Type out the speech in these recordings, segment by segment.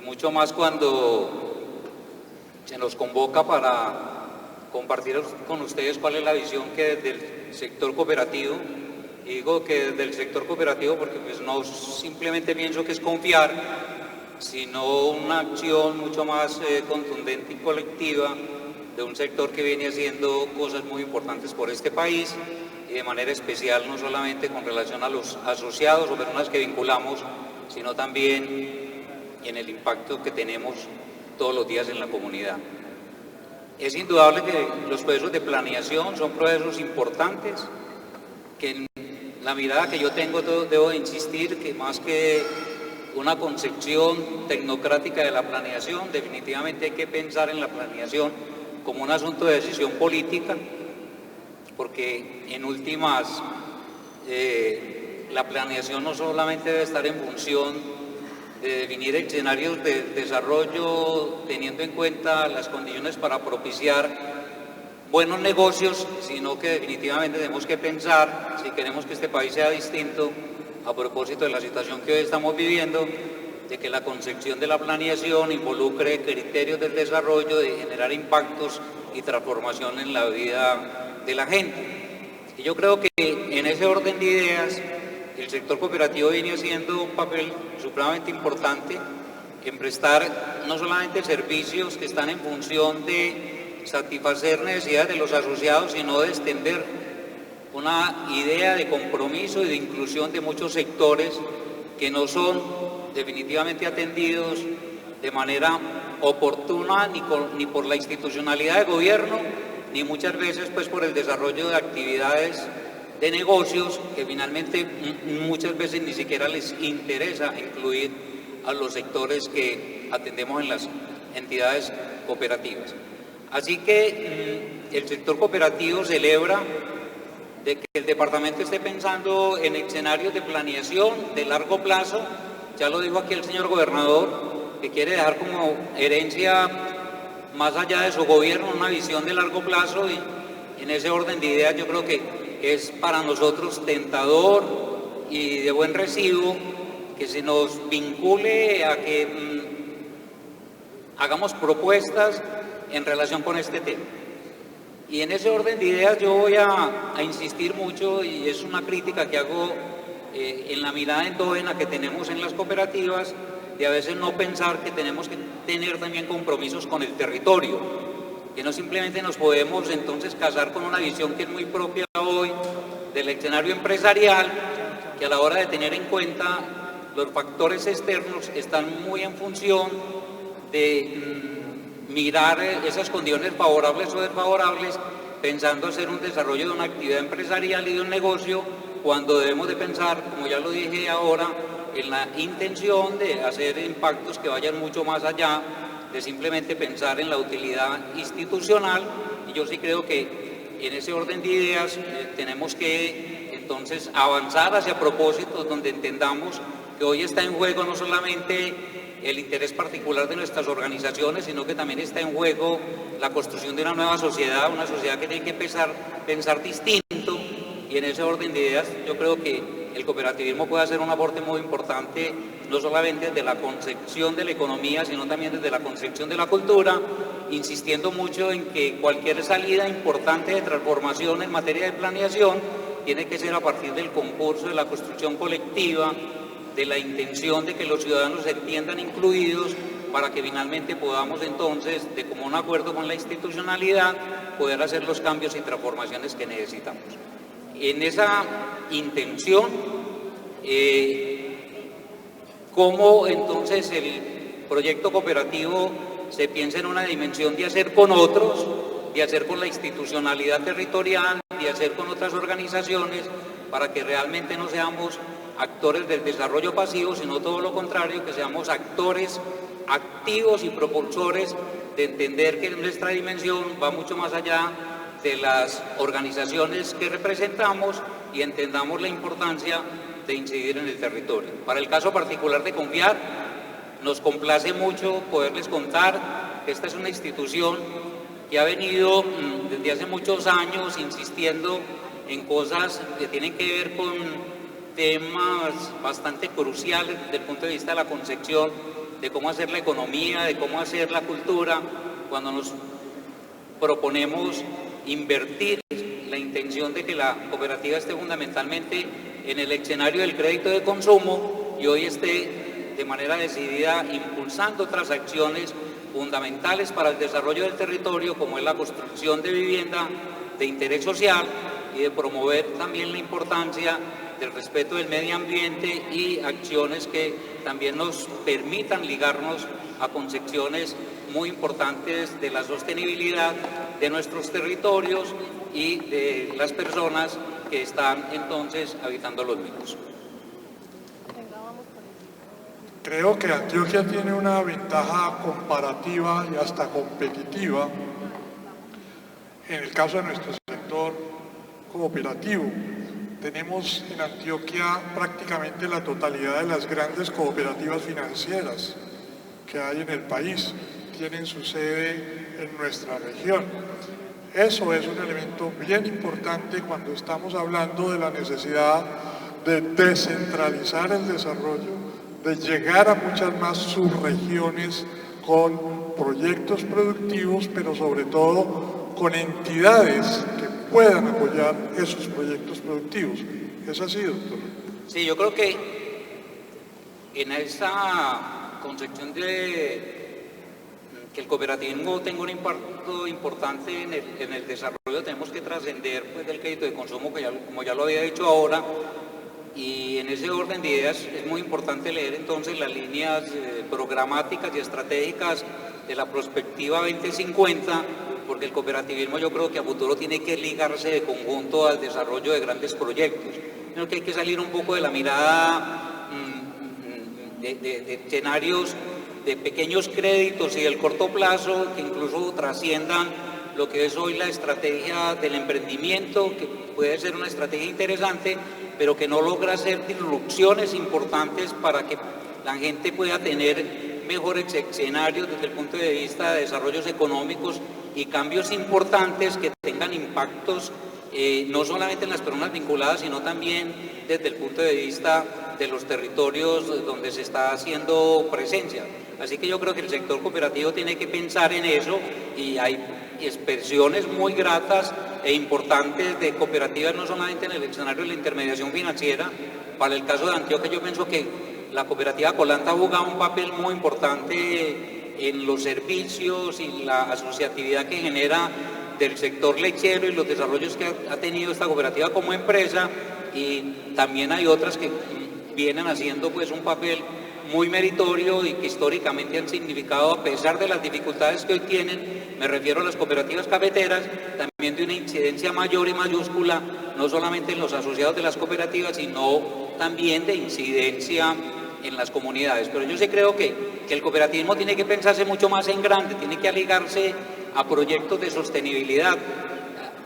y mucho más cuando se nos convoca para compartir con ustedes cuál es la visión que desde el sector cooperativo, y digo que desde el sector cooperativo porque pues no simplemente pienso que es confiar, sino una acción mucho más contundente y colectiva de un sector que viene haciendo cosas muy importantes por este país y de manera especial no solamente con relación a los asociados o personas que vinculamos, sino también en el impacto que tenemos todos los días en la comunidad. Es indudable que los procesos de planeación son procesos importantes, que en la mirada que yo tengo debo insistir que más que una concepción tecnocrática de la planeación, definitivamente hay que pensar en la planeación como un asunto de decisión política, porque en últimas la planeación no solamente debe estar en función de definir escenarios de desarrollo teniendo en cuenta las condiciones para propiciar buenos negocios, sino que definitivamente tenemos que pensar, si queremos que este país sea distinto, a propósito de la situación que hoy estamos viviendo, de que la concepción de la planeación involucre criterios del desarrollo, de generar impactos y transformación en la vida de la gente. Y yo creo que en ese orden de ideas, el sector cooperativo viene haciendo un papel supremamente importante en prestar no solamente servicios que están en función de satisfacer necesidades de los asociados, sino de extender una idea de compromiso y de inclusión de muchos sectores que no son definitivamente atendidos de manera oportuna ni por la institucionalidad de gobierno, ni muchas veces pues por el desarrollo de actividades de negocios que finalmente muchas veces ni siquiera les interesa incluir a los sectores que atendemos en las entidades cooperativas. Así que el sector cooperativo celebra de que el departamento esté pensando en escenarios de planeación de largo plazo. Ya lo dijo aquí el señor gobernador, que quiere dejar como herencia, más allá de su gobierno, una visión de largo plazo, y en ese orden de ideas yo creo que es para nosotros tentador y de buen recibo que se nos vincule a que hagamos propuestas en relación con este tema. Y en ese orden de ideas yo voy a insistir mucho, y es una crítica que hago en la mirada endógena que tenemos en las cooperativas, de a veces no pensar que tenemos que tener también compromisos con el territorio, que no simplemente nos podemos entonces casar con una visión que es muy propia hoy del escenario empresarial, que a la hora de tener en cuenta los factores externos están muy en función de mirar esas condiciones favorables o desfavorables, pensando hacer un desarrollo de una actividad empresarial y de un negocio, cuando debemos de pensar, como ya lo dije ahora, en la intención de hacer impactos que vayan mucho más allá de simplemente pensar en la utilidad institucional. Y yo sí creo que en ese orden de ideas tenemos que entonces avanzar hacia propósitos donde entendamos que hoy está en juego no solamente el interés particular de nuestras organizaciones, sino que también está en juego la construcción de una nueva sociedad, una sociedad que tiene que pensar distinto, y en ese orden de ideas yo creo que el cooperativismo puede hacer un aporte muy importante, no solamente desde la concepción de la economía, sino también desde la concepción de la cultura, insistiendo mucho en que cualquier salida importante de transformación en materia de planeación tiene que ser a partir del concurso, de la construcción colectiva, de la intención de que los ciudadanos se entiendan incluidos, para que finalmente podamos entonces, de común acuerdo con la institucionalidad, poder hacer los cambios y transformaciones que necesitamos. En esa intención, ¿cómo entonces el proyecto cooperativo se piensa en una dimensión de hacer con otros, de hacer con la institucionalidad territorial, de hacer con otras organizaciones, para que realmente no seamos actores del desarrollo pasivo, sino todo lo contrario, que seamos actores activos y propulsores de entender que nuestra dimensión va mucho más allá de las organizaciones que representamos, y entendamos la importancia de incidir en el territorio. Para el caso particular de Confiar, nos complace mucho poderles contar que esta es una institución que ha venido desde hace muchos años insistiendo en cosas que tienen que ver con temas bastante cruciales desde el punto de vista de la concepción de cómo hacer la economía, de cómo hacer la cultura, cuando nos proponemos invertir la intención de que la cooperativa esté fundamentalmente en el escenario del crédito de consumo y hoy esté de manera decidida impulsando otras acciones fundamentales para el desarrollo del territorio, como es la construcción de vivienda de interés social y de promover también la importancia del respeto del medio ambiente y acciones que también nos permitan ligarnos a concepciones muy importantes de la sostenibilidad de nuestros territorios y de las personas que están entonces habitando los mismos. Creo que Antioquia tiene una ventaja comparativa y hasta competitiva en el caso de nuestro sector cooperativo. Tenemos en Antioquia prácticamente la totalidad de las grandes cooperativas financieras que hay en el país. Tienen su sede en nuestra región. Eso es un elemento bien importante cuando estamos hablando de la necesidad de descentralizar el desarrollo, de llegar a muchas más subregiones con proyectos productivos, pero sobre todo con entidades que puedan apoyar esos proyectos productivos. ¿Es así, doctor? Sí, yo creo que en esa concepción de que el cooperativismo tenga un impacto importante en el desarrollo, tenemos que trascender pues, del crédito de consumo, que como ya lo había dicho ahora, y en ese orden de ideas es muy importante leer entonces las líneas programáticas y estratégicas de la Prospectiva 2050, porque el cooperativismo yo creo que a futuro tiene que ligarse de conjunto al desarrollo de grandes proyectos. Creo que hay que salir un poco de la mirada de escenarios de pequeños créditos y del corto plazo que incluso trasciendan lo que es hoy la estrategia del emprendimiento, que puede ser una estrategia interesante, pero que no logra hacer disrupciones importantes para que la gente pueda tener mejores escenarios desde el punto de vista de desarrollos económicos y cambios importantes que tengan impactos no solamente en las personas vinculadas, sino también desde el punto de vista de los territorios donde se está haciendo presencia. Así que yo creo que el sector cooperativo tiene que pensar en eso y hay expresiones muy gratas e importantes de cooperativas, no solamente en el escenario de la intermediación financiera. Para el caso de Antioquia yo pienso que la cooperativa Colanta ha jugado un papel muy importante en los servicios y la asociatividad que genera del sector lechero y los desarrollos que ha tenido esta cooperativa como empresa, y también hay otras que vienen haciendo pues un papel muy meritorio y que históricamente han significado, a pesar de las dificultades que hoy tienen, me refiero a las cooperativas cafeteras, también de una incidencia mayor y mayúscula, no solamente en los asociados de las cooperativas, sino también de incidencia en las comunidades. Pero yo sí creo que el cooperativismo tiene que pensarse mucho más en grande, tiene que aligarse a proyectos de sostenibilidad.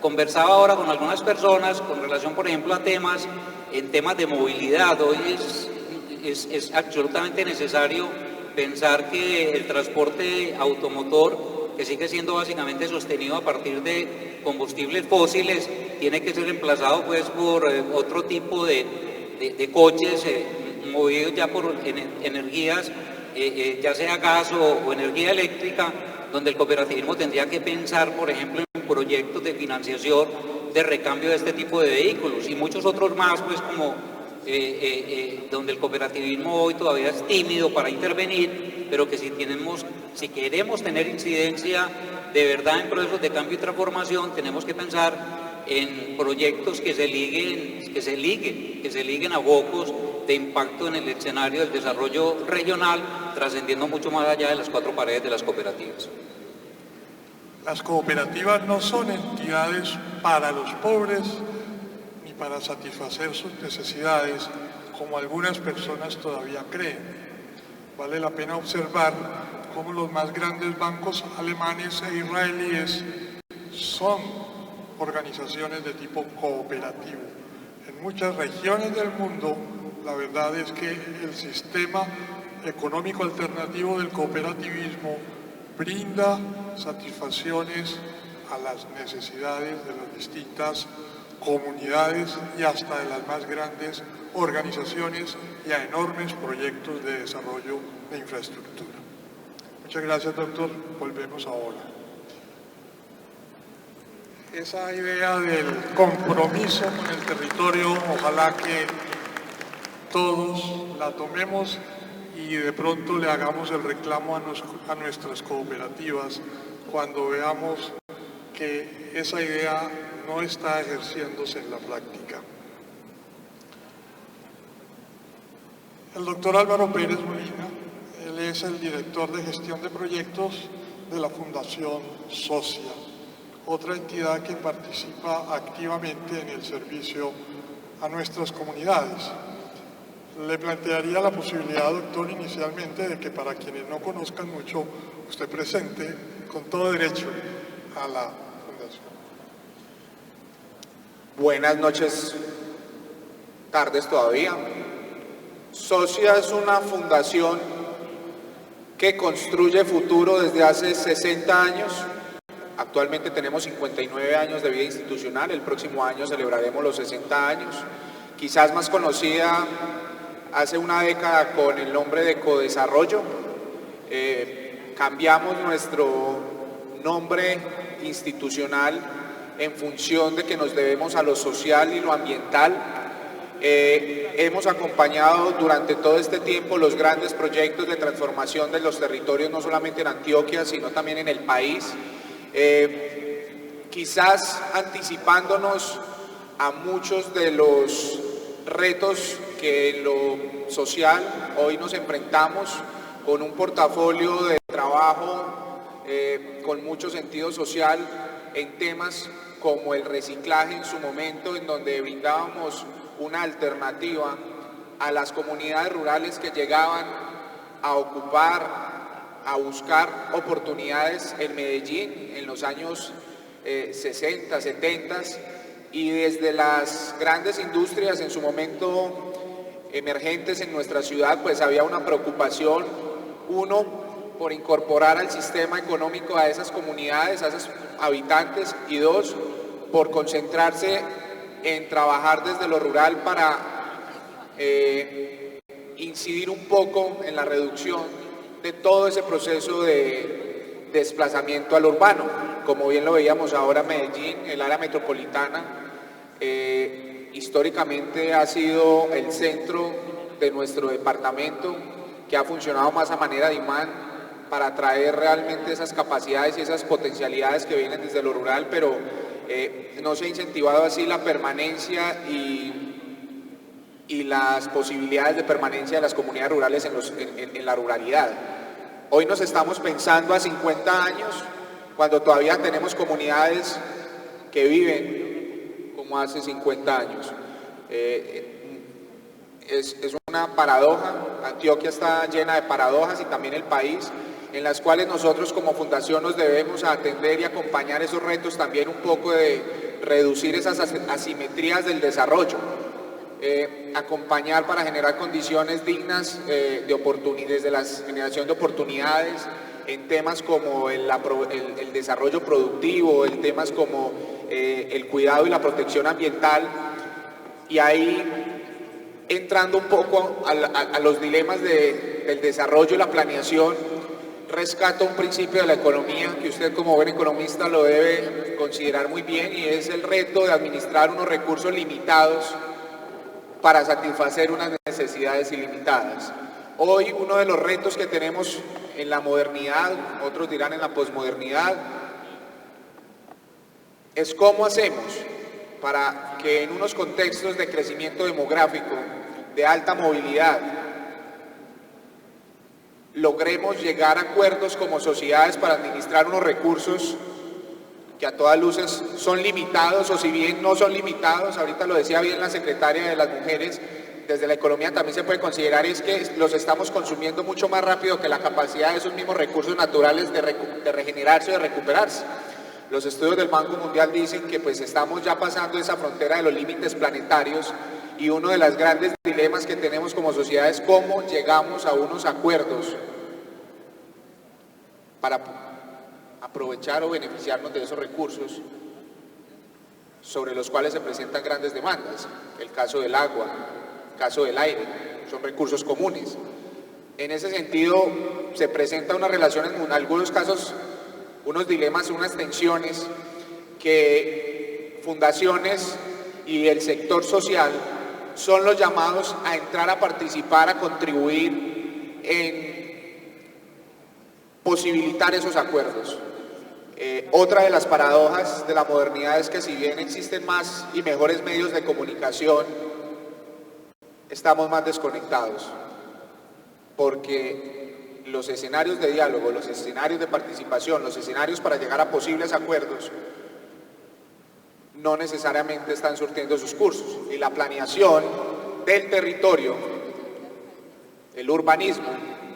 Conversaba ahora con algunas personas con relación, por ejemplo, a temas de movilidad. Hoy es absolutamente necesario pensar que el transporte automotor, que sigue siendo básicamente sostenido a partir de combustibles fósiles, tiene que ser reemplazado pues por otro tipo de coches movidos ya por energías, ya sea gas o energía eléctrica, donde el cooperativismo tendría que pensar, por ejemplo, en proyectos de financiación de recambio de este tipo de vehículos y muchos otros más, pues como donde el cooperativismo hoy todavía es tímido para intervenir, pero que si queremos tener incidencia de verdad en procesos de cambio y transformación, tenemos que pensar en proyectos que se liguen a focos de impacto en el escenario del desarrollo regional, trascendiendo mucho más allá de las cuatro paredes de las cooperativas. Las cooperativas no son entidades para los pobres ni para satisfacer sus necesidades, como algunas personas todavía creen. Vale la pena observar cómo los más grandes bancos alemanes e israelíes son organizaciones de tipo cooperativo. En muchas regiones del mundo, la verdad es que el sistema económico alternativo del cooperativismo brinda satisfacciones a las necesidades de las distintas comunidades y hasta de las más grandes organizaciones y a enormes proyectos de desarrollo de infraestructura. Muchas gracias, doctor. Volvemos ahora. Esa idea del compromiso con el territorio, ojalá que todos la tomemos y de pronto le hagamos el reclamo a nuestras cooperativas cuando veamos que esa idea no está ejerciéndose en la práctica. El doctor Álvaro Pérez Molina, él es el director de gestión de proyectos de la Fundación Socia, otra entidad que participa activamente en el servicio a nuestras comunidades. Le plantearía la posibilidad, doctor, inicialmente de que para quienes no conozcan mucho, usted presente con todo derecho a la Fundación. Buenas noches, tardes todavía. Socia es una fundación que construye futuro desde hace 60 años. Actualmente tenemos 59 años de vida institucional, el próximo año celebraremos los 60 años. Quizás más conocida hace una década con el nombre de Codesarrollo. Cambiamos nuestro nombre institucional en función de que nos debemos a lo social y lo ambiental. Hemos acompañado durante todo este tiempo los grandes proyectos de transformación de los territorios, no solamente en Antioquia, sino también en el país. Quizás anticipándonos a muchos de los retos que en lo social hoy nos enfrentamos, con un portafolio de trabajo con mucho sentido social en temas como el reciclaje en su momento, en donde brindábamos una alternativa a las comunidades rurales que llegaban a ocupar, a buscar oportunidades en Medellín en los años 60, 70, y desde las grandes industrias en su momento emergentes en nuestra ciudad, pues había una preocupación, uno, por incorporar al sistema económico a esas comunidades, a esos habitantes, y dos, por concentrarse en trabajar desde lo rural para incidir un poco en la reducción de todo ese proceso de desplazamiento al urbano. Como bien lo veíamos ahora, Medellín, el área metropolitana, históricamente ha sido el centro de nuestro departamento, que ha funcionado más a manera de imán para atraer realmente esas capacidades y esas potencialidades que vienen desde lo rural, pero no se ha incentivado así la permanencia y las posibilidades de permanencia de las comunidades rurales en la ruralidad. Hoy nos estamos pensando a 50 años, cuando todavía tenemos comunidades que viven como hace 50 años. Es una paradoja. Antioquia está llena de paradojas, y también el país, en las cuales nosotros como fundación nos debemos atender y acompañar esos retos, también un poco de reducir esas asimetrías del desarrollo, acompañar para generar condiciones dignas de oportunidades, de la generación de oportunidades en temas como el desarrollo productivo, en temas como el cuidado y la protección ambiental, y ahí entrando un poco a los dilemas del desarrollo y la planeación, rescato un principio de la economía que usted como buen economista lo debe considerar muy bien, y es el reto de administrar unos recursos limitados para satisfacer unas necesidades ilimitadas. Hoy uno de los retos que tenemos en la modernidad, otros dirán en la posmodernidad, es cómo hacemos para que en unos contextos de crecimiento demográfico, de alta movilidad, logremos llegar a acuerdos como sociedades para administrar unos recursos que a todas luces son limitados, o si bien no son limitados, ahorita lo decía bien la secretaria de las mujeres, desde la economía también se puede considerar es que los estamos consumiendo mucho más rápido que la capacidad de esos mismos recursos naturales de regenerarse o de recuperarse. Los estudios del Banco Mundial dicen que pues estamos ya pasando esa frontera de los límites planetarios, y uno de los grandes dilemas que tenemos como sociedad es cómo llegamos a unos acuerdos para aprovechar o beneficiarnos de esos recursos sobre los cuales se presentan grandes demandas. El caso del agua, caso del aire, son recursos comunes. En ese sentido, se presentan unas relaciones, en algunos casos, unos dilemas, unas tensiones que fundaciones y el sector social son los llamados a entrar a participar, a contribuir en posibilitar esos acuerdos. Otra de las paradojas de la modernidad es que si bien existen más y mejores medios de comunicación, estamos más desconectados, porque los escenarios de diálogo, los escenarios de participación, los escenarios para llegar a posibles acuerdos no necesariamente están surtiendo sus cursos, y la planeación del territorio, el urbanismo,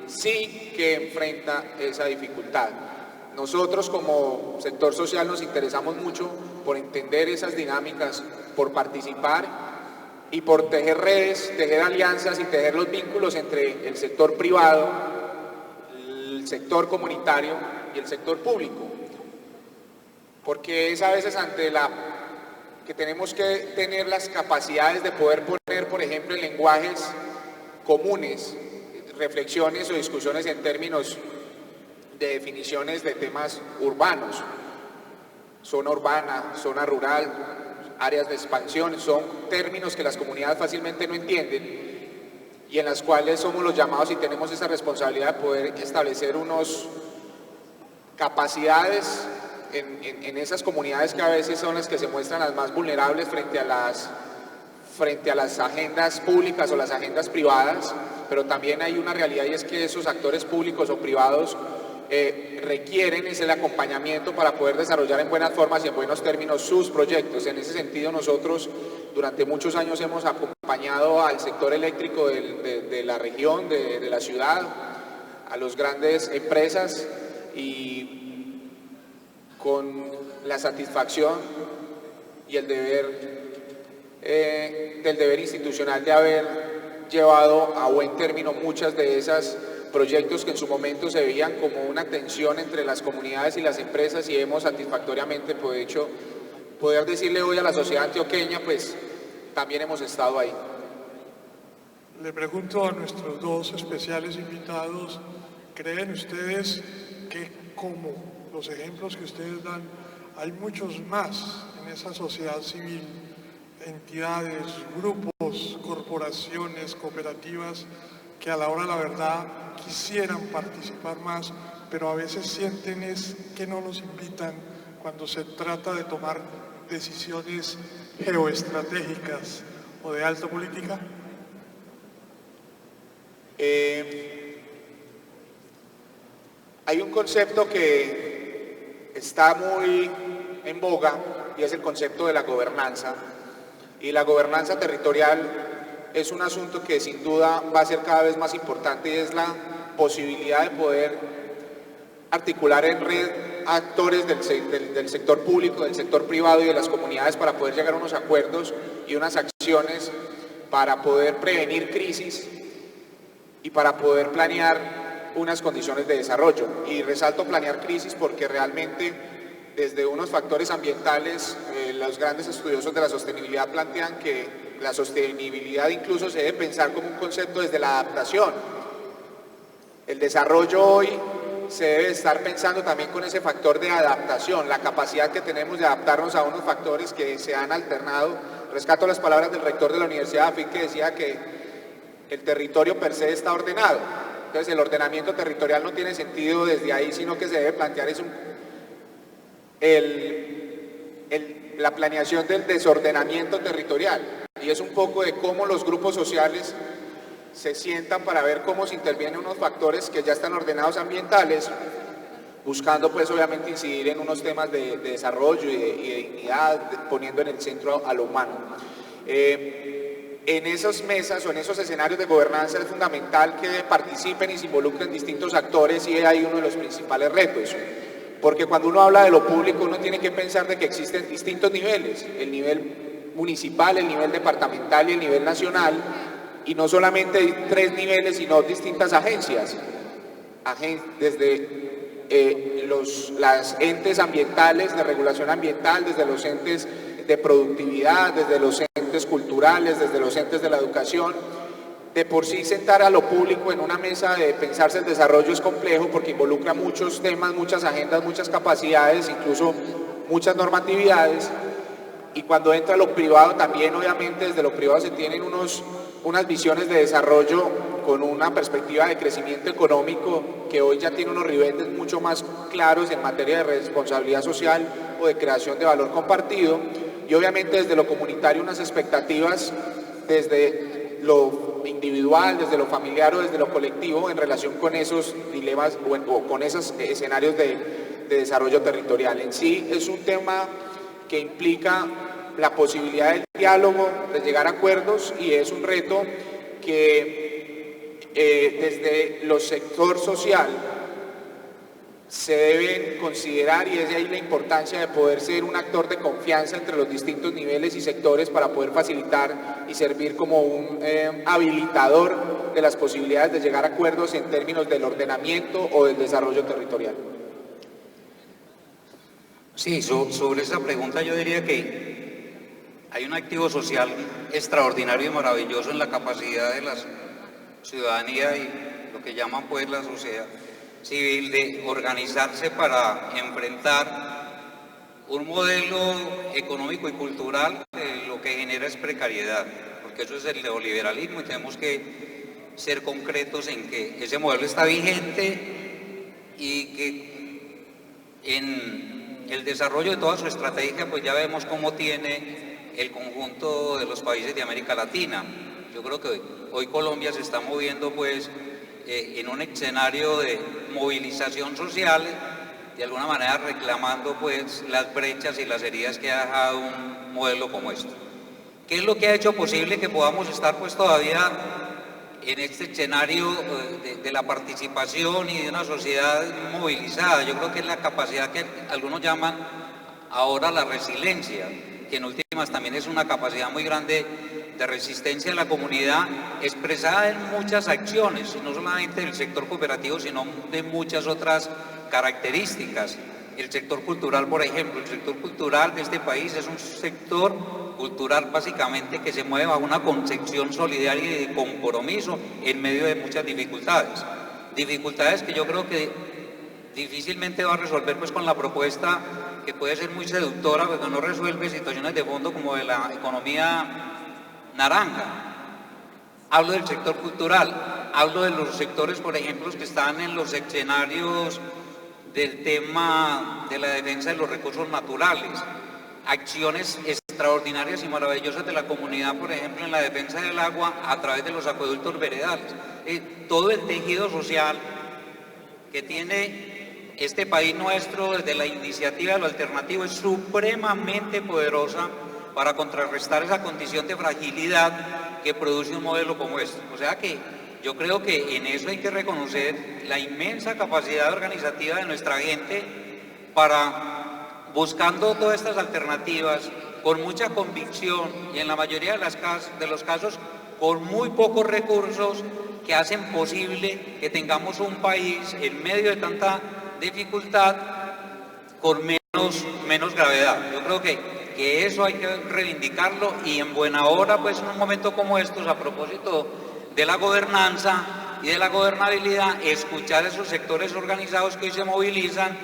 sí que enfrenta esa dificultad. Nosotros como sector social nos interesamos mucho por entender esas dinámicas, por participar y por tejer redes, tejer alianzas y tejer los vínculos entre el sector privado, el sector comunitario y el sector público. Porque es a veces ante que tenemos que tener las capacidades de poder poner, por ejemplo, en lenguajes comunes, reflexiones o discusiones en términos de definiciones de temas urbanos, zona urbana, zona rural, áreas de expansión, son términos que las comunidades fácilmente no entienden y en las cuales somos los llamados y tenemos esa responsabilidad de poder establecer unas capacidades en esas comunidades que a veces son las que se muestran las más vulnerables frente a las agendas públicas o las agendas privadas, pero también hay una realidad y es que esos actores públicos o privados requieren ese acompañamiento para poder desarrollar en buenas formas y en buenos términos sus proyectos. En ese sentido, nosotros durante muchos años hemos acompañado al sector eléctrico de la región, de la ciudad, a las grandes empresas, y con la satisfacción y el deber del deber institucional de haber llevado a buen término muchas de esas proyectos que en su momento se veían como una tensión entre las comunidades y las empresas, y hemos satisfactoriamente poder decirle hoy a la sociedad antioqueña, pues también hemos estado ahí. Le pregunto a nuestros dos especiales invitados, ¿creen ustedes que como los ejemplos que ustedes dan, hay muchos más en esa sociedad civil, entidades, grupos, corporaciones, cooperativas, que a la hora de la verdad quisieran participar más, pero a veces sienten es que no los invitan cuando se trata de tomar decisiones geoestratégicas o de alta política? Hay un concepto que está muy en boga y es el concepto de la gobernanza, y la gobernanza territorial es un asunto que sin duda va a ser cada vez más importante, y es la posibilidad de poder articular en red actores del sector público, del sector privado y de las comunidades para poder llegar a unos acuerdos y unas acciones para poder prevenir crisis y para poder planear unas condiciones de desarrollo. Y resalto planear crisis porque realmente desde unos factores ambientales, los grandes estudiosos de la sostenibilidad plantean que la sostenibilidad incluso se debe pensar como un concepto desde la adaptación. El desarrollo hoy se debe estar pensando también con ese factor de adaptación, la capacidad que tenemos de adaptarnos a unos factores que se han alternado. Rescato las palabras del rector de la Universidad de AFIT, que decía que el territorio per se está ordenado. Entonces el ordenamiento territorial no tiene sentido desde ahí, sino que se debe plantear la planeación del desordenamiento territorial, y es un poco de cómo los grupos sociales se sientan para ver cómo se intervienen unos factores que ya están ordenados ambientales, buscando pues obviamente incidir en unos temas de desarrollo y de dignidad, poniendo en el centro a lo humano. En esas mesas o en esos escenarios de gobernanza es fundamental que participen y se involucren distintos actores, y hay uno de los principales retos. Porque cuando uno habla de lo público, uno tiene que pensar de que existen distintos niveles, el nivel municipal, el nivel departamental y el nivel nacional, y no solamente 3 niveles, sino distintas agencias, desde las entes ambientales, de regulación ambiental, desde los entes de productividad, desde los entes culturales, desde los entes de la educación. De por sí sentar a lo público en una mesa de pensarse el desarrollo es complejo porque involucra muchos temas, muchas agendas, muchas capacidades, incluso muchas normatividades. Y cuando entra lo privado también, obviamente desde lo privado se tienen unas visiones de desarrollo con una perspectiva de crecimiento económico que hoy ya tiene unos ribetes mucho más claros en materia de responsabilidad social o de creación de valor compartido, y obviamente desde lo comunitario unas expectativas desde lo individual, desde lo familiar o desde lo colectivo en relación con esos dilemas o con esos escenarios de desarrollo territorial. En sí es un tema que implica la posibilidad del diálogo, de llegar a acuerdos, y es un reto que desde el sector social se deben considerar, y es de ahí la importancia de poder ser un actor de confianza entre los distintos niveles y sectores para poder facilitar y servir como un habilitador de las posibilidades de llegar a acuerdos en términos del ordenamiento o del desarrollo territorial. Sí, sobre esa pregunta yo diría que hay un activo social extraordinario y maravilloso en la capacidad de la ciudadanía y lo que llaman pues la sociedad civil de organizarse para enfrentar un modelo económico y cultural que lo que genera es precariedad, porque eso es el neoliberalismo y tenemos que ser concretos en que ese modelo está vigente y que en el desarrollo de toda su estrategia pues ya vemos cómo tiene el conjunto de los países de América Latina. Yo creo que hoy Colombia se está moviendo pues en un escenario de movilización social, de alguna manera reclamando pues las brechas y las heridas que ha dejado un modelo como este. ¿Qué es lo que ha hecho posible que podamos estar pues todavía en este escenario de la participación y de una sociedad movilizada? Yo creo que es la capacidad que algunos llaman ahora la resiliencia, que en últimas también es una capacidad muy grande de resistencia de la comunidad, expresada en muchas acciones, no solamente del sector cooperativo, sino de muchas otras características. El sector cultural, por ejemplo, el sector cultural de este país es un sector cultural básicamente que se mueve a una concepción solidaria y de compromiso en medio de muchas dificultades. Dificultades que yo creo que difícilmente va a resolver pues con la propuesta que puede ser muy seductora, pero no resuelve situaciones de fondo como de la economía naranja. Hablo del sector cultural, hablo de los sectores, por ejemplo, que están en los escenarios del tema de la defensa de los recursos naturales, acciones extraordinarias y maravillosas de la comunidad, por ejemplo, en la defensa del agua a través de los acueductos veredales. Todo el tejido social que tiene este país nuestro desde la iniciativa de lo alternativo es supremamente poderosa para contrarrestar esa condición de fragilidad que produce un modelo como este. O sea que yo creo que en eso hay que reconocer la inmensa capacidad organizativa de nuestra gente para, buscando todas estas alternativas, con mucha convicción y en la mayoría de los casos con muy pocos recursos, que hacen posible que tengamos un país en medio de tanta dificultad con menos gravedad. Yo creo que eso hay que reivindicarlo, y en buena hora pues en un momento como estos, a propósito de la gobernanza y de la gobernabilidad, escuchar a esos sectores organizados que hoy se movilizan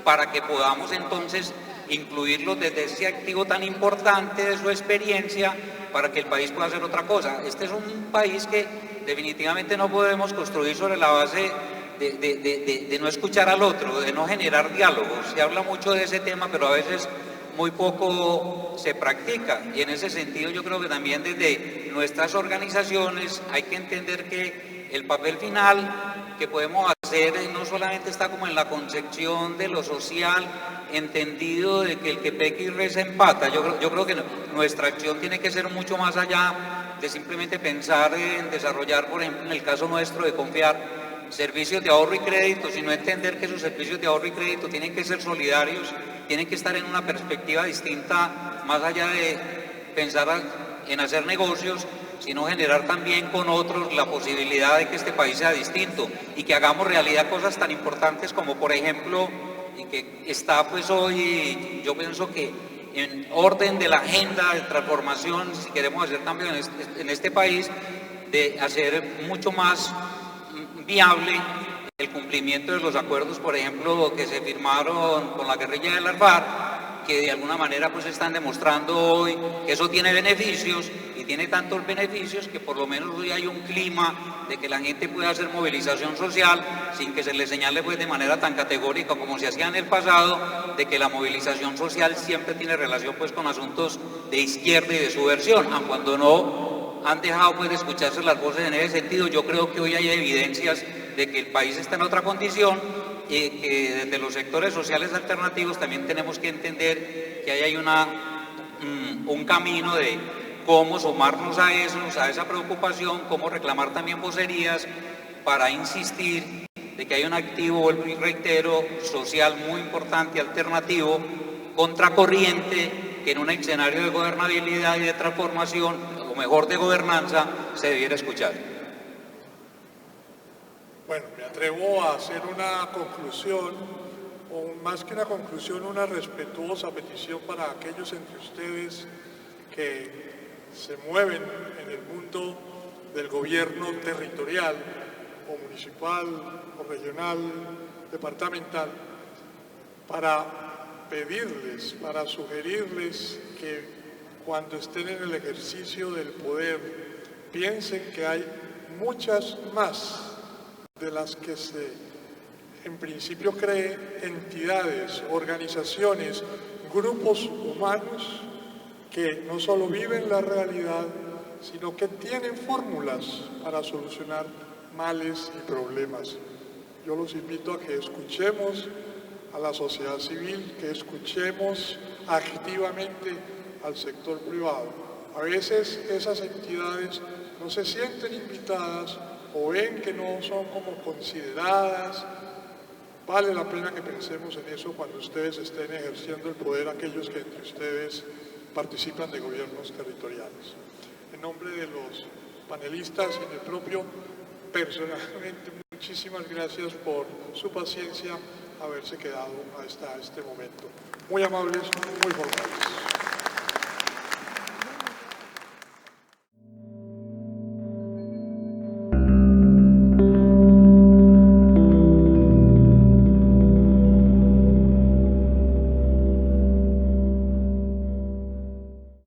para que podamos entonces incluirlos desde ese activo tan importante de su experiencia para que el país pueda hacer otra cosa. Este es un país que definitivamente no podemos construir sobre la base de no escuchar al otro, de no generar diálogos. Se habla mucho de ese tema, pero a veces muy poco se practica, y en ese sentido yo creo que también desde nuestras organizaciones hay que entender que el papel final que podemos hacer no solamente está como en la concepción de lo social, entendido de que el que peca y reza empata. Yo creo que nuestra acción tiene que ser mucho más allá de simplemente pensar en desarrollar, por ejemplo, en el caso nuestro de Confiar, servicios de ahorro y crédito, sino entender que esos servicios de ahorro y crédito tienen que ser solidarios, tienen que estar en una perspectiva distinta, más allá de pensar en hacer negocios, sino generar también con otros la posibilidad de que este país sea distinto y que hagamos realidad cosas tan importantes como, por ejemplo, y que está pues hoy, yo pienso que en orden de la agenda de transformación, si queremos hacer cambio en este país, de hacer mucho más viable el cumplimiento de los acuerdos, por ejemplo, que se firmaron con la guerrilla del ARFAR, que de alguna manera pues están demostrando hoy que eso tiene beneficios, y tiene tantos beneficios que por lo menos hoy hay un clima de que la gente pueda hacer movilización social sin que se le señale pues de manera tan categórica como se hacía en el pasado, de que la movilización social siempre tiene relación pues con asuntos de izquierda y de subversión, aun cuando no han dejado pues de escucharse las voces en ese sentido. Yo creo que hoy hay evidencias de que el país está en otra condición y que desde los sectores sociales alternativos también tenemos que entender que ahí hay un camino de cómo sumarnos a eso, a esa preocupación, cómo reclamar también vocerías para insistir de que hay un activo, vuelvo y reitero, social muy importante, alternativo, contracorriente, que en un escenario de gobernabilidad y de transformación, o mejor de gobernanza, se debiera escuchar. Bueno, me atrevo a hacer una conclusión, o más que una conclusión, una respetuosa petición para aquellos entre ustedes que se mueven en el mundo del gobierno territorial, o municipal, o regional, departamental, para pedirles, para sugerirles que cuando estén en el ejercicio del poder, piensen que hay muchas más de las que se, en principio, cree entidades, organizaciones, grupos humanos que no solo viven la realidad, sino que tienen fórmulas para solucionar males y problemas. Yo los invito a que escuchemos a la sociedad civil, que escuchemos activamente al sector privado. A veces esas entidades no se sienten invitadas o ven que no son como consideradas. Vale la pena que pensemos en eso cuando ustedes estén ejerciendo el poder, aquellos que entre ustedes participan de gobiernos territoriales. En nombre de los panelistas y del propio, personalmente, muchísimas gracias por su paciencia, haberse quedado hasta este momento. Muy amables, muy formales.